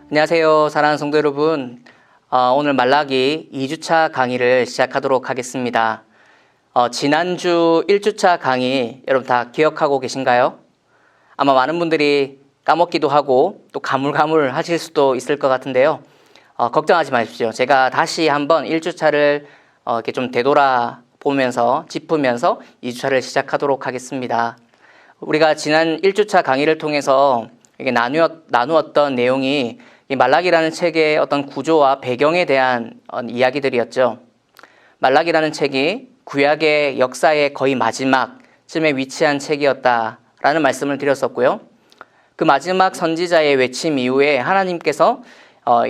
안녕하세요. 사랑하는 성도 여러분. 오늘 말라기 2주차 강의를 시작하도록 하겠습니다. 지난주 1주차 강의 여러분 다 기억하고 계신가요? 아마 많은 분들이 까먹기도 하고 또 가물가물 하실 수도 있을 것 같은데요. 걱정하지 마십시오. 제가 다시 한번 1주차를 이렇게 좀 되돌아보면서 짚으면서 2주차를 시작하도록 하겠습니다. 우리가 지난 1주차 강의를 통해서 이게 나누었던 내용이 이 말라기라는 책의 어떤 구조와 배경에 대한 이야기들이었죠. 말라기라는 책이 구약의 역사의 거의 마지막쯤에 위치한 책이었다라는 말씀을 드렸었고요. 그 마지막 선지자의 외침 이후에 하나님께서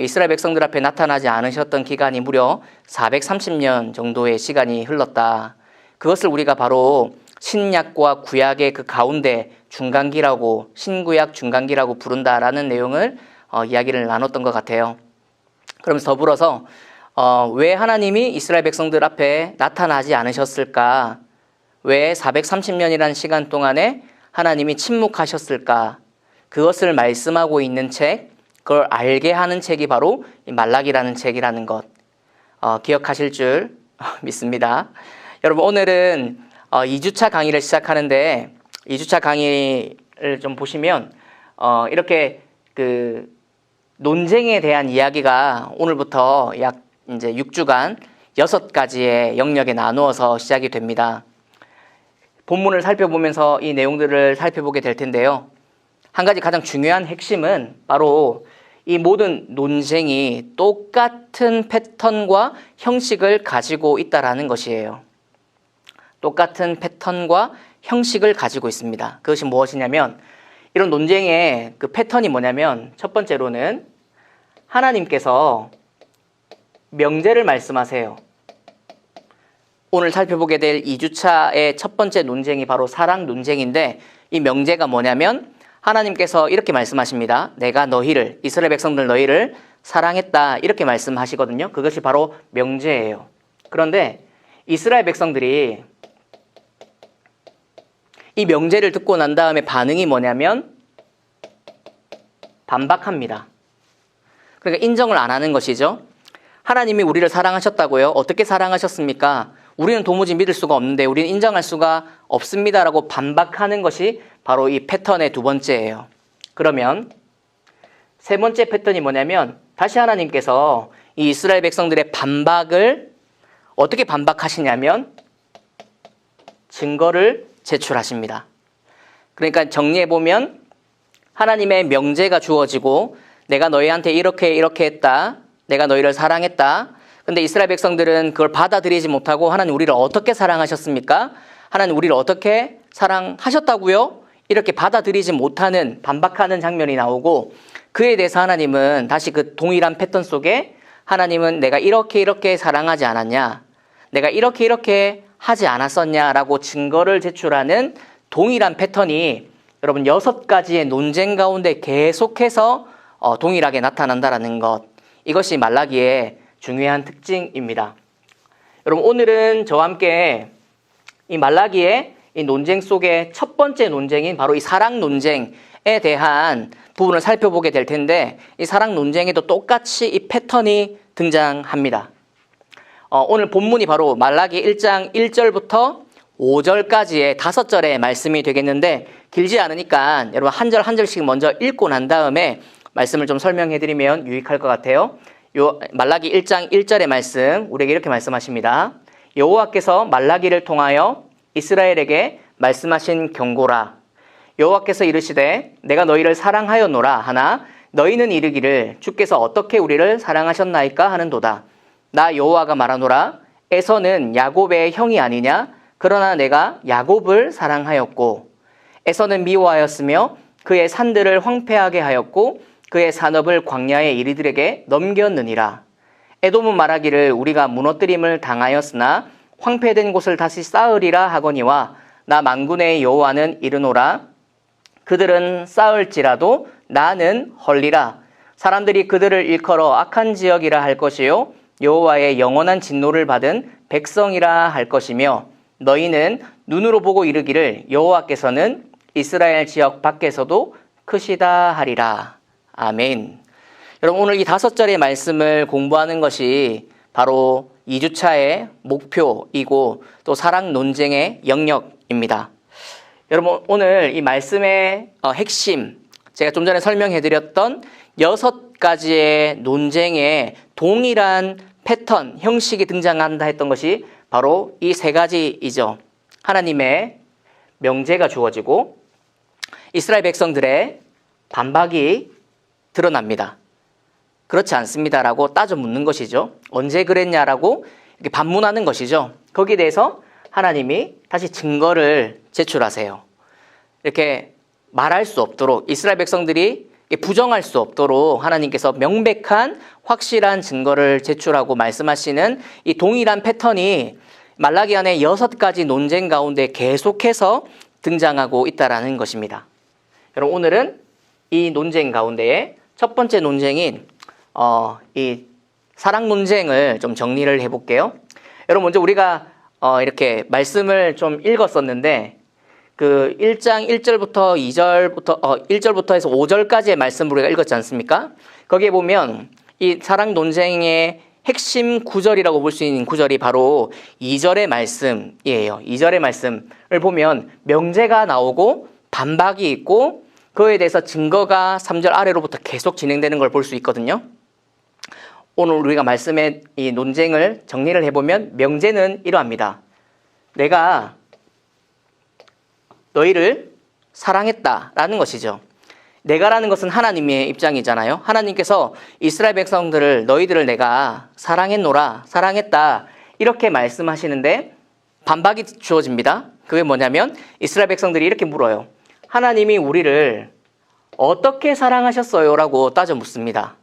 이스라엘 백성들 앞에 나타나지 않으셨던 기간이 무려 430년 정도의 시간이 흘렀다. 그것을 우리가 바로 신약과 구약의 그 가운데 중간기라고, 신구약 중간기라고 부른다라는 내용을 이야기를 나눴던 것 같아요. 그러면서 더불어서 왜 하나님이 이스라엘 백성들 앞에 나타나지 않으셨을까? 왜 430년이라는 시간 동안에 하나님이 침묵하셨을까? 그것을 말씀하고 있는 책, 그걸 알게 하는 책이 바로 이 말라기라는 책이라는 것 기억하실 줄 믿습니다. 여러분, 오늘은 2주차 강의를 시작하는데 2주차 강의를 좀 보시면 이렇게 그 논쟁에 대한 이야기가 오늘부터 약 이제 6주간 6가지의 영역에 나누어서 시작이 됩니다. 본문을 살펴보면서 이 내용들을 살펴보게 될 텐데요. 한 가지 가장 중요한 핵심은 바로 이 모든 논쟁이 똑같은 패턴과 형식을 가지고 있다라는 것이에요. 똑같은 패턴과 형식을 가지고 있습니다. 그것이 무엇이냐면 이런 논쟁의 그 패턴이 뭐냐면 첫 번째로는 하나님께서 명제를 말씀하세요. 오늘 살펴보게 될 2주차의 첫 번째 논쟁이 바로 사랑 논쟁인데 이 명제가 뭐냐면 하나님께서 이렇게 말씀하십니다. 내가 너희를, 이스라엘 백성들 너희를 사랑했다 이렇게 말씀하시거든요. 그것이 바로 명제예요. 그런데 이스라엘 백성들이 이 명제를 듣고 난 다음에 반응이 뭐냐면 반박합니다. 그러니까 인정을 안 하는 것이죠. 하나님이 우리를 사랑하셨다고요? 어떻게 사랑하셨습니까? 우리는 도무지 믿을 수가 없는데 우리는 인정할 수가 없습니다라고 반박하는 것이 바로 이 패턴의 두 번째예요. 그러면 세 번째 패턴이 뭐냐면 다시 하나님께서 이 이스라엘 백성들의 반박을 어떻게 반박하시냐면 증거를 제출하십니다. 그러니까 정리해보면 하나님의 명제가 주어지고 내가 너희한테 이렇게 했다. 내가 너희를 사랑했다. 근데 이스라엘 백성들은 그걸 받아들이지 못하고 하나님 우리를 어떻게 사랑하셨습니까? 하나님 우리를 어떻게 사랑하셨다고요? 이렇게 받아들이지 못하는 반박하는 장면이 나오고 그에 대해서 하나님은 다시 그 동일한 패턴 속에 하나님은 내가 이렇게 사랑하지 않았냐? 내가 이렇게 하지 않았었냐라고 증거를 제출하는 동일한 패턴이 여러분 6가지의 논쟁 가운데 계속해서 동일하게 나타난다라는 것. 이것이 말라기의 중요한 특징입니다. 여러분 오늘은 저와 함께 이 말라기의 이 논쟁 속의 첫 번째 논쟁인 바로 이 사랑 논쟁에 대한 부분을 살펴보게 될 텐데 이 사랑 논쟁에도 똑같이 이 패턴이 등장합니다. 오늘 본문이 바로 말라기 1장 1절부터 5절까지의 5절의 말씀이 되겠는데 길지 않으니까 여러분 한 절 한 절씩 먼저 읽고 난 다음에 말씀을 좀 설명해 드리면 유익할 것 같아요. 말라기 1장 1절의 말씀 우리에게 이렇게 말씀하십니다. 여호와께서 말라기를 통하여 이스라엘에게 말씀하신 경고라. 여호와께서 이르시되 내가 너희를 사랑하였노라 하나 너희는 이르기를 주께서 어떻게 우리를 사랑하셨나이까 하는도다. 나 여호와가 말하노라. 에서는 야곱의 형이 아니냐? 그러나 내가 야곱을 사랑하였고 에서는 미워하였으며 그의 산들을 황폐하게 하였고 그의 산업을 광야의 이리들에게 넘겼느니라. 에돔은 말하기를 우리가 무너뜨림을 당하였으나 황폐된 곳을 다시 쌓으리라 하거니와 나 만군의 여호와는 이르노라. 그들은 쌓을지라도 나는 헐리라. 사람들이 그들을 일컬어 악한 지역이라 할 것이요 여호와의 영원한 진노를 받은 백성이라 할 것이며 너희는 눈으로 보고 이르기를 여호와께서는 이스라엘 지역 밖에서도 크시다 하리라. 아멘. 여러분 오늘 이 5절의 말씀을 공부하는 것이 바로 2주차의 목표이고 또 사랑 논쟁의 영역입니다. 여러분 오늘 이 말씀의 핵심, 제가 좀 전에 설명해드렸던 6가지의 논쟁의 동일한 패턴, 형식이 등장한다 했던 것이 바로 이 3가지이죠. 하나님의 명제가 주어지고 이스라엘 백성들의 반박이 드러납니다. 그렇지 않습니다라고 따져 묻는 것이죠. 언제 그랬냐라고 이렇게 반문하는 것이죠. 거기에 대해서 하나님이 다시 증거를 제출하세요. 이렇게 말할 수 없도록, 이스라엘 백성들이 부정할 수 없도록 하나님께서 명백한 확실한 증거를 제출하고 말씀하시는 이 동일한 패턴이 말라기 안의 6가지 논쟁 가운데 계속해서 등장하고 있다는 것입니다. 여러분 오늘은 이 논쟁 가운데에 첫 번째 논쟁인 이 사랑 논쟁을 좀 정리를 해볼게요. 여러분 먼저 우리가 이렇게 말씀을 좀 읽었었는데 그 1장 1절부터 1절부터 해서 5절까지의 말씀을 우리가 읽었지 않습니까? 거기에 보면 이 사랑 논쟁의 핵심 구절이라고 볼 수 있는 구절이 바로 2절의 말씀이에요. 2절의 말씀을 보면 명제가 나오고 반박이 있고 그에 대해서 증거가 3절 아래로부터 계속 진행되는 걸 볼 수 있거든요. 오늘 우리가 말씀의 이 논쟁을 정리를 해보면 명제는 이러합니다. 내가 너희를 사랑했다라는 것이죠. 내가라는 것은 하나님의 입장이잖아요. 하나님께서 이스라엘 백성들을 너희들을 내가 사랑했노라, 사랑했다 이렇게 말씀하시는데 반박이 주어집니다. 그게 뭐냐면 이스라엘 백성들이 이렇게 물어요. 하나님이 우리를 어떻게 사랑하셨어요? 라고 따져 묻습니다.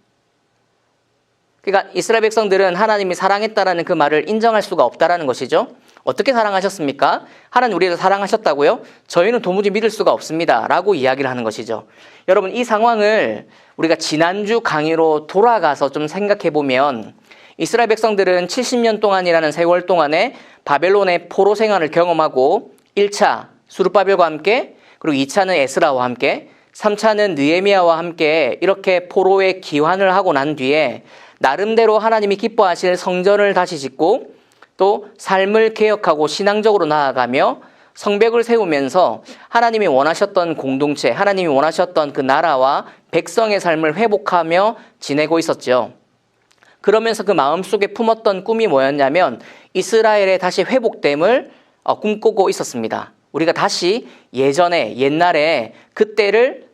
그러니까 이스라엘 백성들은 하나님이 사랑했다라는 그 말을 인정할 수가 없다라는 것이죠. 어떻게 사랑하셨습니까? 하나님 우리를 사랑하셨다고요? 저희는 도무지 믿을 수가 없습니다. 라고 이야기를 하는 것이죠. 여러분 이 상황을 우리가 지난주 강의로 돌아가서 좀 생각해 보면 이스라엘 백성들은 70년 동안이라는 세월 동안에 바벨론의 포로 생활을 경험하고 1차 수르바벨과 함께 그리고 2차는 에스라와 함께 3차는 느헤미야와 함께 이렇게 포로의 기환을 하고 난 뒤에 나름대로 하나님이 기뻐하실 성전을 다시 짓고 또 삶을 개혁하고 신앙적으로 나아가며 성벽을 세우면서 하나님이 원하셨던 공동체, 하나님이 원하셨던 그 나라와 백성의 삶을 회복하며 지내고 있었죠. 그러면서 그 마음속에 품었던 꿈이 뭐였냐면 이스라엘의 다시 회복됨을 꿈꾸고 있었습니다. 우리가 다시 예전에 옛날에 그때를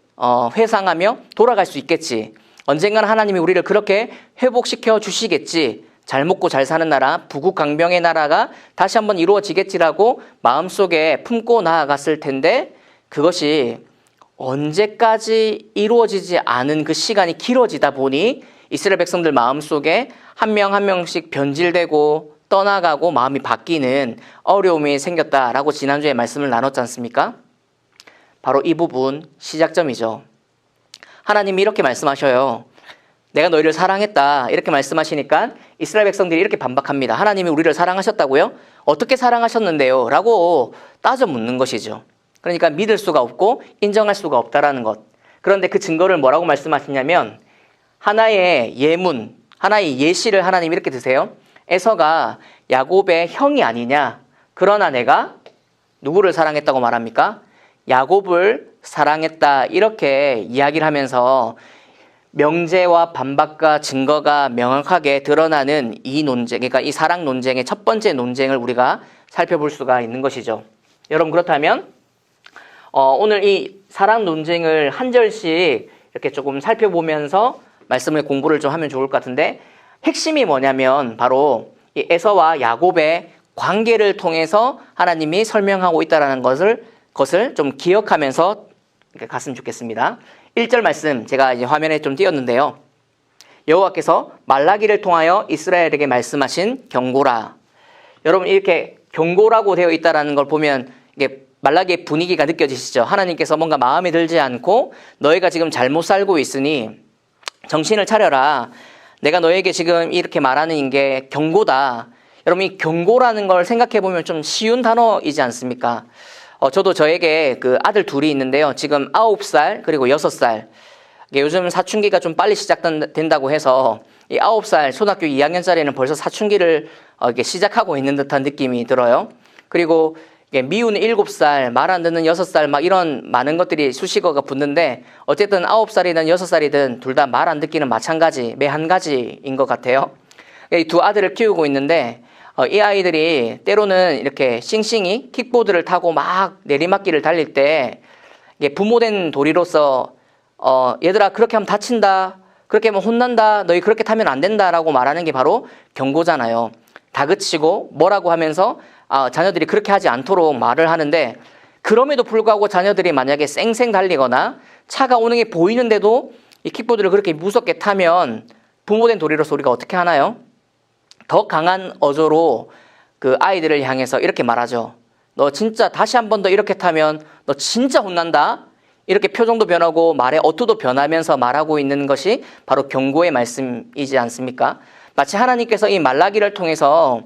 회상하며 돌아갈 수 있겠지. 언젠가는 하나님이 우리를 그렇게 회복시켜 주시겠지. 잘 먹고 잘 사는 나라, 부국강병의 나라가 다시 한번 이루어지겠지라고 마음속에 품고 나아갔을 텐데 그것이 언제까지 이루어지지 않은 그 시간이 길어지다 보니 이스라엘 백성들 마음속에 한 명 한 명씩 변질되고 떠나가고 마음이 바뀌는 어려움이 생겼다라고 지난주에 말씀을 나눴지 않습니까? 바로 이 부분 시작점이죠. 하나님이 이렇게 말씀하셔요. 내가 너희를 사랑했다 이렇게 말씀하시니까 이스라엘 백성들이 이렇게 반박합니다. 하나님이 우리를 사랑하셨다고요? 어떻게 사랑하셨는데요? 라고 따져 묻는 것이죠. 그러니까 믿을 수가 없고 인정할 수가 없다라는 것. 그런데 그 증거를 뭐라고 말씀하시냐면 하나의 예문, 하나의 예시를 하나님이 이렇게 드세요. 에서가 야곱의 형이 아니냐? 그러나 내가 누구를 사랑했다고 말합니까? 야곱을 사랑했다 이렇게 이야기를 하면서 명제와 반박과 증거가 명확하게 드러나는 이 논쟁, 그러니까 이 사랑 논쟁의 첫 번째 논쟁을 우리가 살펴볼 수가 있는 것이죠. 여러분 그렇다면 오늘 이 사랑 논쟁을 한 절씩 이렇게 조금 살펴보면서 말씀을 공부를 좀 하면 좋을 것 같은데 핵심이 뭐냐면 바로 이 에서와 야곱의 관계를 통해서 하나님이 설명하고 있다는 것을 좀 기억하면서 갔으면 좋겠습니다. 1절 말씀 제가 이제 화면에 좀 띄웠는데요. 여호와께서 말라기를 통하여 이스라엘에게 말씀하신 경고라. 여러분 이렇게 경고라고 되어 있다는 걸 보면 이게 말라기의 분위기가 느껴지시죠? 하나님께서 뭔가 마음에 들지 않고 너희가 지금 잘못 살고 있으니 정신을 차려라. 내가 너에게 지금 이렇게 말하는 게 경고다. 여러분 이 경고라는 걸 생각해 보면 좀 쉬운 단어이지 않습니까? 저도 저에게 그 아들 둘이 있는데요. 지금 9살 그리고 6살. 이게 요즘 사춘기가 좀 빨리 시작된다고 해서 이 9살 초등학교 2학년짜리는 벌써 사춘기를 이렇게 시작하고 있는 듯한 느낌이 들어요. 그리고 미운 7살, 말 안 듣는 6살 막 이런 많은 것들이 수식어가 붙는데 어쨌든 9살이든 6살이든 둘 다 말 안 듣기는 마찬가지, 매 한 가지인 것 같아요. 이 두 아들을 키우고 있는데 이 아이들이 때로는 이렇게 싱싱이 킥보드를 타고 막 내리막길을 달릴 때 부모된 도리로서 얘들아 그렇게 하면 다친다, 그렇게 하면 혼난다, 너희 그렇게 타면 안 된다라고 말하는 게 바로 경고잖아요. 다그치고 뭐라고 하면서 자녀들이 그렇게 하지 않도록 말을 하는데, 그럼에도 불구하고 자녀들이 만약에 쌩쌩 달리거나 차가 오는 게 보이는데도 이 킥보드를 그렇게 무섭게 타면 부모된 도리로서 우리가 어떻게 하나요? 더 강한 어조로 그 아이들을 향해서 이렇게 말하죠. 너 진짜 다시 한 번 더 이렇게 타면 너 진짜 혼난다. 이렇게 표정도 변하고 말의 어투도 변하면서 말하고 있는 것이 바로 경고의 말씀이지 않습니까? 마치 하나님께서 이 말라기를 통해서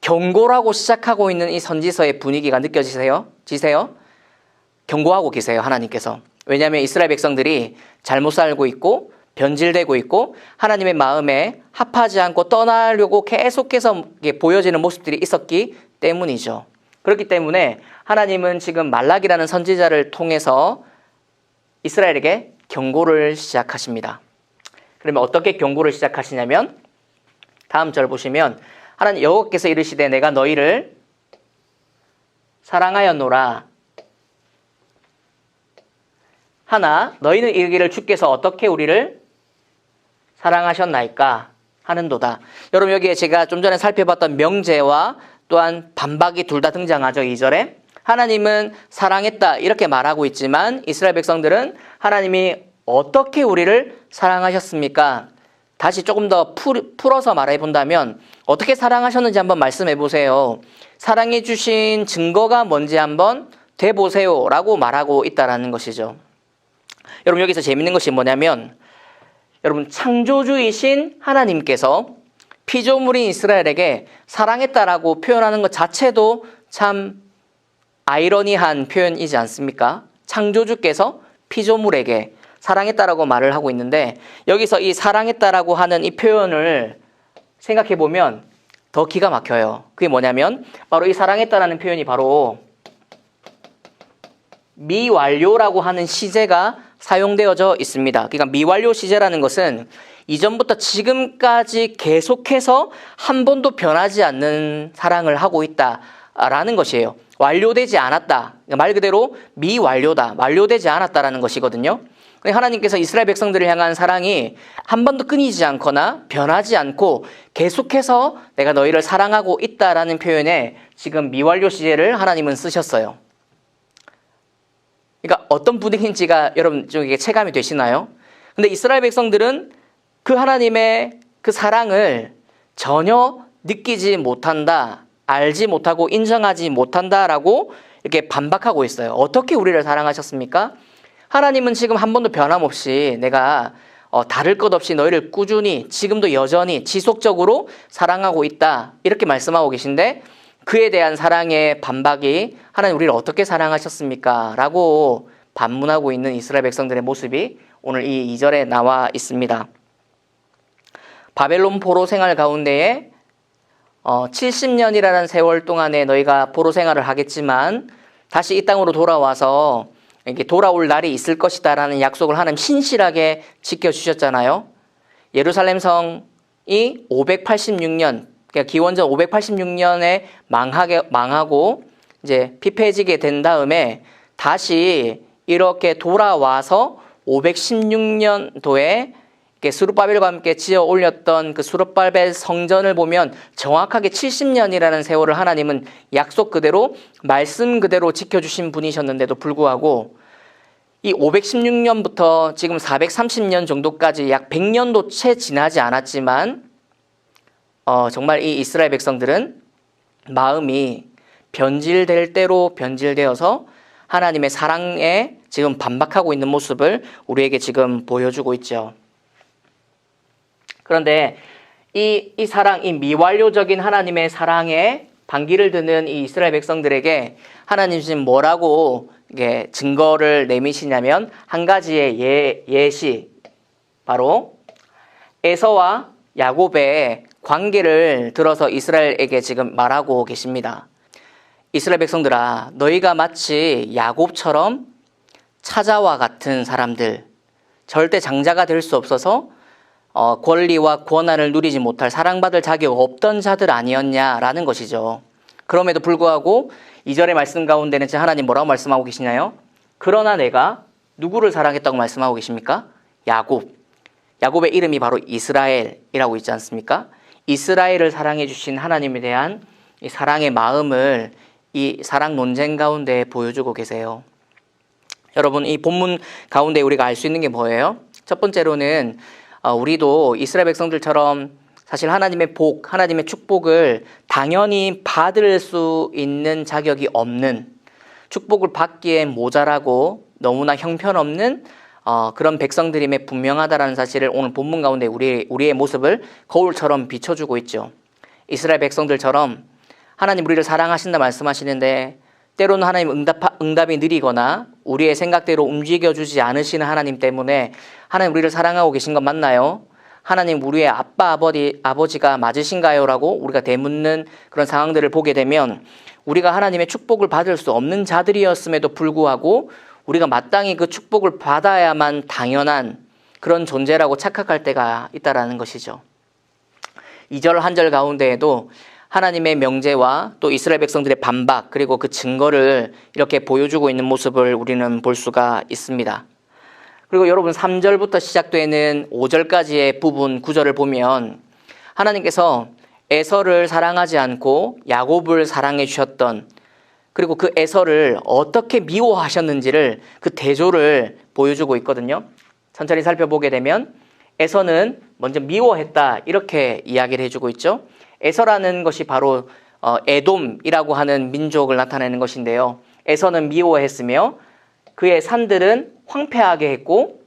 경고라고 시작하고 있는 이 선지서의 분위기가 느껴지세요? 경고하고 계세요, 하나님께서. 왜냐하면 이스라엘 백성들이 잘못 살고 있고 변질되고 있고 하나님의 마음에 합하지 않고 떠나려고 계속해서 보여지는 모습들이 있었기 때문이죠. 그렇기 때문에 하나님은 지금 말라기라는 선지자를 통해서 이스라엘에게 경고를 시작하십니다. 그러면 어떻게 경고를 시작하시냐면 다음 절 보시면 하나님 여호와께서 이르시되 내가 너희를 사랑하였노라 하나 너희는 이르기를 주께서 어떻게 우리를 사랑하셨나이까 하는도다. 여러분 여기에 제가 좀 전에 살펴봤던 명제와 또한 반박이 둘 다 등장하죠. 2절에 하나님은 사랑했다 이렇게 말하고 있지만 이스라엘 백성들은 하나님이 어떻게 우리를 사랑하셨습니까? 다시 조금 더 풀어서 말해 본다면 어떻게 사랑하셨는지 한번 말씀해 보세요. 사랑해 주신 증거가 뭔지 한번 대보세요 라고 말하고 있다는 것이죠. 여러분 여기서 재밌는 것이 뭐냐면 여러분 창조주이신 하나님께서 피조물인 이스라엘에게 사랑했다라고 표현하는 것 자체도 참 아이러니한 표현이지 않습니까? 창조주께서 피조물에게 사랑했다라고 말을 하고 있는데 여기서 이 사랑했다라고 하는 이 표현을 생각해 보면 더 기가 막혀요. 그게 뭐냐면 바로 이 사랑했다라는 표현이 바로 미완료라고 하는 시제가 사용되어져 있습니다. 그러니까 미완료 시제라는 것은 이전부터 지금까지 계속해서 한 번도 변하지 않는 사랑을 하고 있다라는 것이에요. 완료되지 않았다. 말 그대로 미완료다. 완료되지 않았다라는 것이거든요. 하나님께서 이스라엘 백성들을 향한 사랑이 한 번도 끊이지 않거나 변하지 않고 계속해서 내가 너희를 사랑하고 있다라는 표현에 지금 미완료 시제를 하나님은 쓰셨어요. 그러니까 어떤 분위기인지가 여러분 좀 이게 체감이 되시나요? 근데 이스라엘 백성들은 그 하나님의 그 사랑을 전혀 느끼지 못한다, 알지 못하고 인정하지 못한다라고 이렇게 반박하고 있어요. 어떻게 우리를 사랑하셨습니까? 하나님은 지금 한 번도 변함없이 내가 다를 것 없이 너희를 꾸준히 지금도 여전히 지속적으로 사랑하고 있다 이렇게 말씀하고 계신데 그에 대한 사랑의 반박이 하나님 우리를 어떻게 사랑하셨습니까? 라고 반문하고 있는 이스라엘 백성들의 모습이 오늘 이 2절에 나와 있습니다. 바벨론 포로 생활 가운데에 70년이라는 세월 동안에 너희가 포로 생활을 하겠지만 다시 이 땅으로 돌아와서 이렇게 돌아올 날이 있을 것이다 라는 약속을 하나님 신실하게 지켜주셨잖아요. 예루살렘 성이 586년 그러니까 기원전 586년에 망하고 이제 피폐해지게 된 다음에 다시 이렇게 돌아와서 516년도에 스룹바벨과 함께 지어 올렸던 그 스룹바벨 성전을 보면 정확하게 70년이라는 세월을 하나님은 약속 그대로 말씀 그대로 지켜주신 분이셨는데도 불구하고 이 516년부터 지금 430년 정도까지 약 100년도 채 지나지 않았지만 정말 이 이스라엘 백성들은 마음이 변질될 대로 변질되어서 하나님의 사랑에 지금 반박하고 있는 모습을 우리에게 지금 보여주고 있죠. 그런데 이 사랑, 이 미완료적인 하나님의 사랑에 반기를 드는 이 이스라엘 백성들에게 하나님 지금 뭐라고 증거를 내미시냐면 한 가지의 예시, 바로 에서와 야곱의 관계를 들어서 이스라엘에게 지금 말하고 계십니다. 이스라엘 백성들아, 너희가 마치 야곱처럼 차자와 같은 사람들, 절대 장자가 될 수 없어서 권리와 권한을 누리지 못할, 사랑받을 자격 없던 자들 아니었냐라는 것이죠. 그럼에도 불구하고 2절의 말씀 가운데는 지금 하나님 뭐라고 말씀하고 계시나요? 그러나 내가 누구를 사랑했다고 말씀하고 계십니까? 야곱. 야곱의 이름이 바로 이스라엘이라고 있지 않습니까? 이스라엘을 사랑해 주신 하나님에 대한 이 사랑의 마음을 이 사랑 논쟁 가운데 보여주고 계세요. 여러분, 이 본문 가운데 우리가 알 수 있는 게 뭐예요? 첫 번째로는 우리도 이스라엘 백성들처럼 사실 하나님의 복, 하나님의 축복을 당연히 받을 수 있는 자격이 없는, 축복을 받기에 모자라고 너무나 형편없는 그런 백성들임에 분명하다라는 사실을 오늘 본문 가운데 우리의 모습을 거울처럼 비춰주고 있죠. 이스라엘 백성들처럼 하나님 우리를 사랑하신다 말씀하시는데 때로는 하나님 응답이 느리거나 우리의 생각대로 움직여주지 않으시는 하나님 때문에 하나님 우리를 사랑하고 계신 건 맞나요? 하나님 우리의 아버지가 맞으신가요? 라고 우리가 되묻는 그런 상황들을 보게 되면 우리가 하나님의 축복을 받을 수 없는 자들이었음에도 불구하고 우리가 마땅히 그 축복을 받아야만 당연한 그런 존재라고 착각할 때가 있다라는 것이죠. 2절 한 절 가운데에도 하나님의 명제와 또 이스라엘 백성들의 반박, 그리고 그 증거를 이렇게 보여주고 있는 모습을 우리는 볼 수가 있습니다. 그리고 여러분 3절부터 시작되는 5절까지의 부분 구절을 보면 하나님께서 에서를 사랑하지 않고 야곱을 사랑해 주셨던, 그리고 그 에서를 어떻게 미워하셨는지를 그 대조를 보여주고 있거든요. 천천히 살펴보게 되면 에서는 먼저 미워했다 이렇게 이야기를 해주고 있죠. 에서라는 것이 바로 에돔이라고 하는 민족을 나타내는 것인데요. 에서는 미워했으며 그의 산들은 황폐하게 했고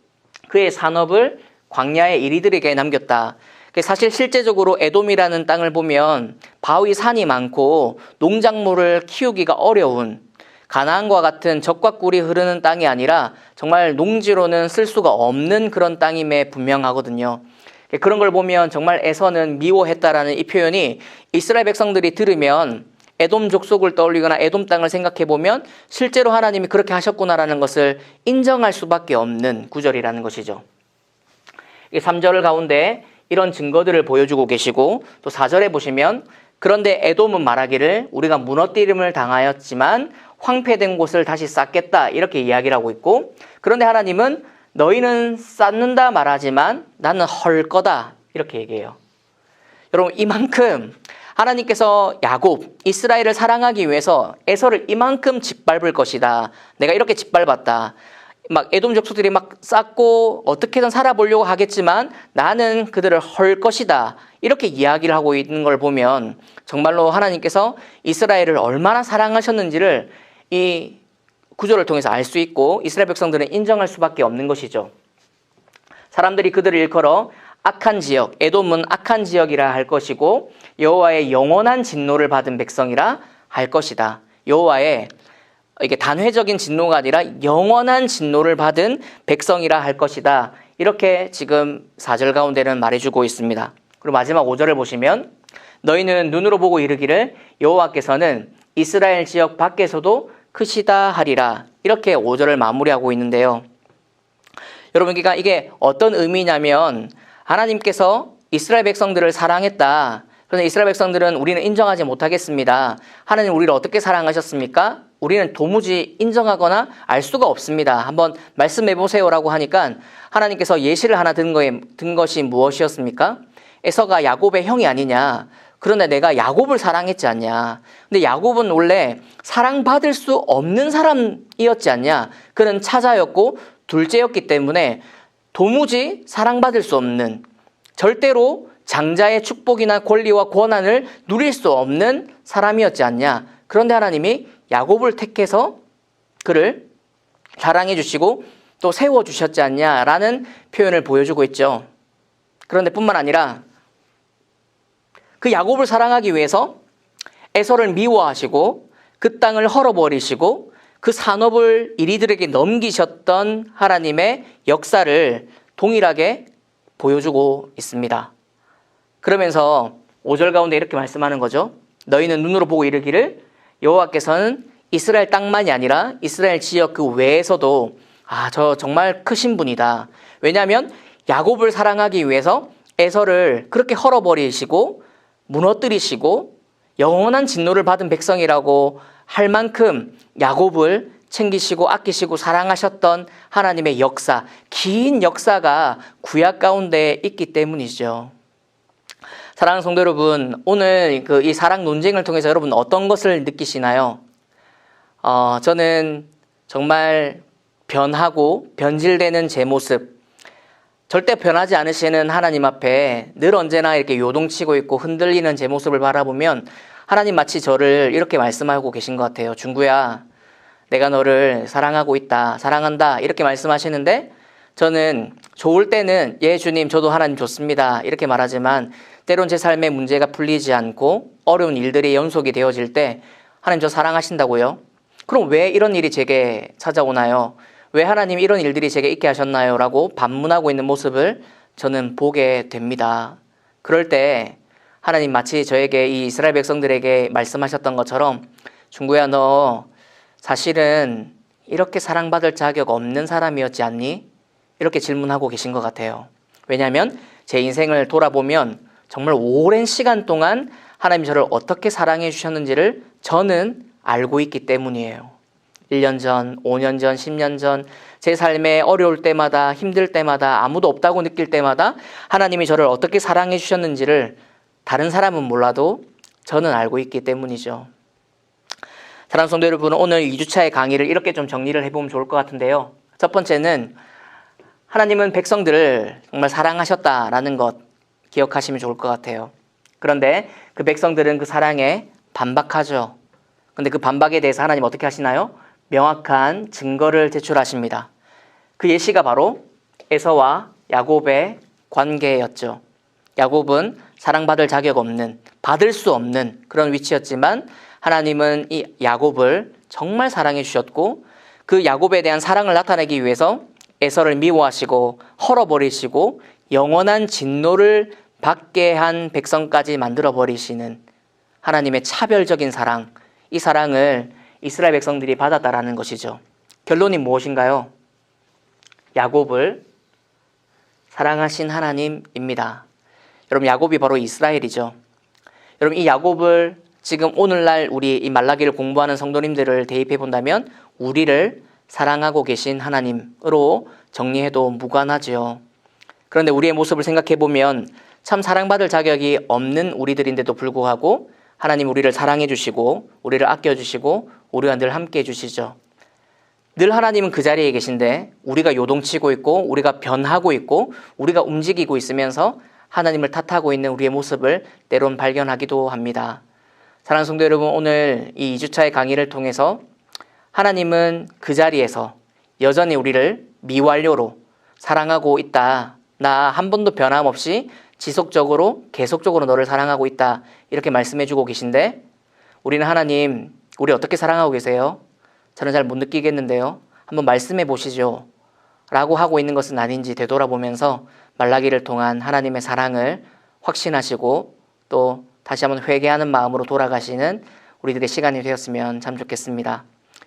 그의 산업을 광야의 이리들에게 남겼다. 사실 실제적으로 에돔이라는 땅을 보면 바위 산이 많고 농작물을 키우기가 어려운, 가나안과 같은 젖과 꿀이 흐르는 땅이 아니라 정말 농지로는 쓸 수가 없는 그런 땅임에 분명하거든요. 그런 걸 보면 정말 에서는 미워했다라는 이 표현이 이스라엘 백성들이 들으면 에돔 족속을 떠올리거나 에돔 땅을 생각해 보면 실제로 하나님이 그렇게 하셨구나라는 것을 인정할 수밖에 없는 구절이라는 것이죠. 3절 가운데 이런 증거들을 보여주고 계시고 또 4절에 보시면 그런데 에돔은 말하기를 우리가 무너뜨림을 당하였지만 황폐된 곳을 다시 쌓겠다 이렇게 이야기를 하고 있고, 그런데 하나님은 너희는 쌓는다 말하지만 나는 헐 거다 이렇게 얘기해요. 여러분, 이만큼 하나님께서 야곱, 이스라엘을 사랑하기 위해서 에서를 이만큼 짓밟을 것이다. 내가 이렇게 짓밟았다. 막 에돔 족속들이 막 쌓고 어떻게든 살아보려고 하겠지만 나는 그들을 헐 것이다. 이렇게 이야기를 하고 있는 걸 보면 정말로 하나님께서 이스라엘을 얼마나 사랑하셨는지를 이 구조를 통해서 알 수 있고 이스라엘 백성들은 인정할 수밖에 없는 것이죠. 사람들이 그들을 일컬어 악한 지역, 에돔은 악한 지역이라 할 것이고 여호와의 영원한 진노를 받은 백성이라 할 것이다. 여호와의 이게 단회적인 진노가 아니라 영원한 진노를 받은 백성이라 할 것이다. 이렇게 지금 4절 가운데는 말해주고 있습니다. 그리고 마지막 5절을 보시면 너희는 눈으로 보고 이르기를 여호와께서는 이스라엘 지역 밖에서도 크시다 하리라. 이렇게 5절을 마무리하고 있는데요. 여러분, 그러니까 이게 어떤 의미냐면 하나님께서 이스라엘 백성들을 사랑했다. 그런데 이스라엘 백성들은 우리는 인정하지 못하겠습니다. 하나님 우리를 어떻게 사랑하셨습니까? 우리는 도무지 인정하거나 알 수가 없습니다. 한번 말씀해 보세요라고 하니까 하나님께서 예시를 하나 든 것이 무엇이었습니까? 에서가 야곱의 형이 아니냐. 그런데 내가 야곱을 사랑했지 않냐. 근데 야곱은 원래 사랑받을 수 없는 사람이었지 않냐. 그는 차자였고 둘째였기 때문에 도무지 사랑받을 수 없는, 절대로 장자의 축복이나 권리와 권한을 누릴 수 없는 사람이었지 않냐. 그런데 하나님이 야곱을 택해서 그를 사랑해 주시고 또 세워 주셨지 않냐라는 표현을 보여주고 있죠. 그런데 뿐만 아니라 그 야곱을 사랑하기 위해서 에서를 미워하시고 그 땅을 헐어버리시고 그 산업을 이리들에게 넘기셨던 하나님의 역사를 동일하게 보여주고 있습니다. 그러면서 5절 가운데 이렇게 말씀하는 거죠. 너희는 눈으로 보고 이르기를 여호와께서는 이스라엘 땅만이 아니라 이스라엘 지역 그 외에서도 저 정말 크신 분이다. 왜냐하면 야곱을 사랑하기 위해서 에서를 그렇게 헐어버리시고 무너뜨리시고 영원한 진노를 받은 백성이라고 할 만큼 야곱을 챙기시고 아끼시고 사랑하셨던 하나님의 역사, 긴 역사가 구약 가운데 있기 때문이죠. 사랑하는 성도 여러분, 오늘 이 사랑 논쟁을 통해서 여러분 어떤 것을 느끼시나요? 저는 정말 변하고 변질되는 제 모습, 절대 변하지 않으시는 하나님 앞에 늘 언제나 이렇게 요동치고 있고 흔들리는 제 모습을 바라보면 하나님 마치 저를 이렇게 말씀하고 계신 것 같아요. 중구야, 내가 너를 사랑하고 있다, 사랑한다 이렇게 말씀하시는데 저는 좋을 때는 예 주님 저도 하나님 좋습니다 이렇게 말하지만 때론 제 삶의 문제가 풀리지 않고 어려운 일들이 연속이 되어질 때 하나님 저 사랑하신다고요? 그럼 왜 이런 일이 제게 찾아오나요? 왜 하나님 이런 일들이 제게 있게 하셨나요? 라고 반문하고 있는 모습을 저는 보게 됩니다. 그럴 때 하나님 마치 저에게 이 이스라엘 백성들에게 말씀하셨던 것처럼 중구야 너 사실은 이렇게 사랑받을 자격 없는 사람이었지 않니? 이렇게 질문하고 계신 것 같아요. 왜냐하면 제 인생을 돌아보면 정말 오랜 시간 동안 하나님이 저를 어떻게 사랑해 주셨는지를 저는 알고 있기 때문이에요. 1년 전, 5년 전, 10년 전 제 삶에 어려울 때마다 힘들 때마다 아무도 없다고 느낄 때마다 하나님이 저를 어떻게 사랑해 주셨는지를 다른 사람은 몰라도 저는 알고 있기 때문이죠. 사랑하는 성도 여러분, 오늘 2주차의 강의를 이렇게 좀 정리를 해보면 좋을 것 같은데요. 첫 번째는 하나님은 백성들을 정말 사랑하셨다라는 것 기억하시면 좋을 것 같아요. 그런데 그 백성들은 그 사랑에 반박하죠. 그런데 그 반박에 대해서 하나님 어떻게 하시나요? 명확한 증거를 제출하십니다. 그 예시가 바로 에서와 야곱의 관계였죠. 야곱은 사랑받을 자격 없는, 받을 수 없는 그런 위치였지만 하나님은 이 야곱을 정말 사랑해 주셨고 그 야곱에 대한 사랑을 나타내기 위해서 에서를 미워하시고 헐어버리시고 영원한 진노를 받게 한 백성까지 만들어버리시는 하나님의 차별적인 사랑, 이 사랑을 이스라엘 백성들이 받았다라는 것이죠. 결론이 무엇인가요? 야곱을 사랑하신 하나님입니다. 여러분 야곱이 바로 이스라엘이죠. 여러분 이 야곱을 지금 오늘날 우리 이 말라기를 공부하는 성도님들을 대입해 본다면 우리를 사랑하고 계신 하나님으로 정리해도 무관하죠. 그런데 우리의 모습을 생각해 보면 참 사랑받을 자격이 없는 우리들인데도 불구하고 하나님 우리를 사랑해 주시고 우리를 아껴 주시고 우리와 늘 함께 해 주시죠. 늘 하나님은 그 자리에 계신데 우리가 요동치고 있고 우리가 변하고 있고 우리가 움직이고 있으면서 하나님을 탓하고 있는 우리의 모습을 때론 발견하기도 합니다. 사랑하는 성도 여러분, 오늘 이 2주차의 강의를 통해서 하나님은 그 자리에서 여전히 우리를 미완료로 사랑하고 있다. 나 한 번도 변함없이 지속적으로 계속적으로 너를 사랑하고 있다. 이렇게 말씀해주고 계신데 우리는 하나님 우리 어떻게 사랑하고 계세요? 저는 잘 못 느끼겠는데요. 한번 말씀해 보시죠. 라고 하고 있는 것은 아닌지 되돌아보면서 말라기를 통한 하나님의 사랑을 확신하시고 또 다시 한번 회개하는 마음으로 돌아가시는 우리들의 시간이 되었으면 참 좋겠습니다.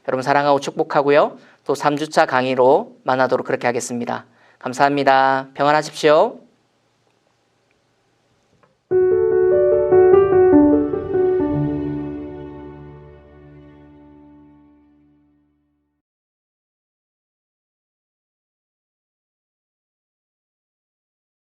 여러분 사랑하고 축복하고요. 또 3주차 강의로 만나도록 그렇게 하겠습니다. 감사합니다. 평안하십시오.